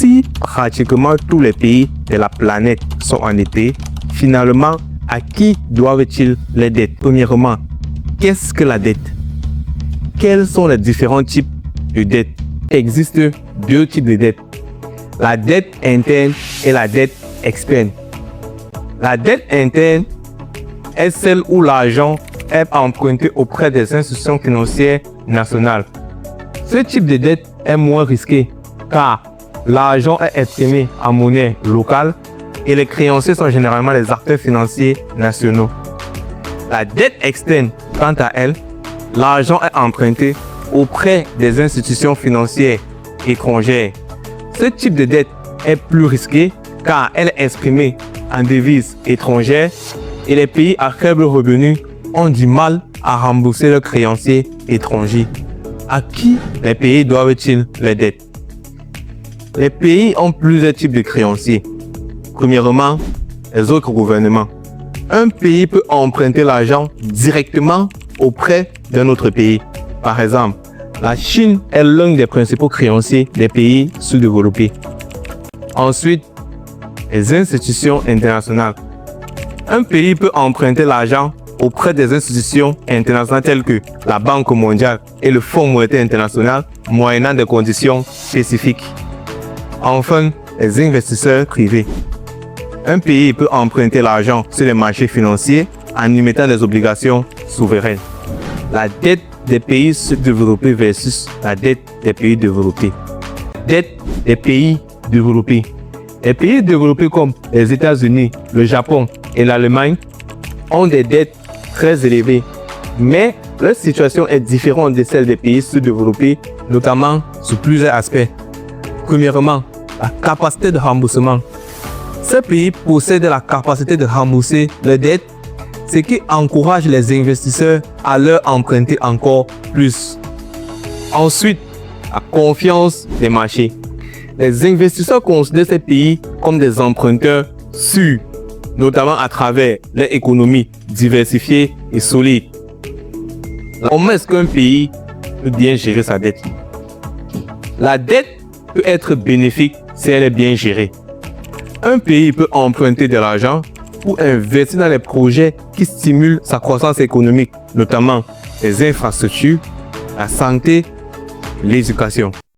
Si pratiquement tous les pays de la planète sont endettés, finalement, à qui doivent-ils les dettes? Premièrement, qu'est-ce que la dette? Quels sont les différents types de dettes? Il existe deux types de dettes. La dette interne et la dette externe. La dette interne est celle où l'argent est emprunté auprès des institutions financières nationales. Ce type de dette est moins risqué car l'argent est exprimé en monnaie locale et les créanciers sont généralement les acteurs financiers nationaux. La dette externe, quant à elle, l'argent est emprunté auprès des institutions financières étrangères. Ce type de dette est plus risqué car elle est exprimée en devises étrangères et les pays à faible revenu ont du mal à rembourser leurs créanciers étrangers. À qui les pays doivent-ils les dettes? Les pays ont plusieurs types de créanciers. Premièrement, les autres gouvernements. Un pays peut emprunter l'argent directement auprès d'un autre pays. Par exemple, la Chine est l'un des principaux créanciers des pays sous-développés. Ensuite, les institutions internationales. Un pays peut emprunter l'argent auprès des institutions internationales telles que la Banque mondiale et le Fonds monétaire international, moyennant des conditions spécifiques. Enfin, les investisseurs privés. Un pays peut emprunter l'argent sur les marchés financiers en émettant des obligations souveraines. La dette des pays sous-développés versus la dette des pays développés. Dette des pays développés. Les pays développés comme les États-Unis, le Japon et l'Allemagne ont des dettes très élevées, mais leur situation est différente de celle des pays sous-développés, notamment sous plusieurs aspects. Premièrement, la capacité de remboursement. Ces pays possèdent la capacité de rembourser leurs dettes, ce qui encourage les investisseurs à leur emprunter encore plus. Ensuite, la confiance des marchés. Les investisseurs considèrent ces pays comme des emprunteurs sûrs, notamment à travers leur économie diversifiée et solide. Comment est-ce qu'un pays peut bien gérer sa dette? La dette peut être bénéfique si elle est bien gérée. Un pays peut emprunter de l'argent pour investir dans les projets qui stimulent sa croissance économique, notamment les infrastructures, la santé et l'éducation.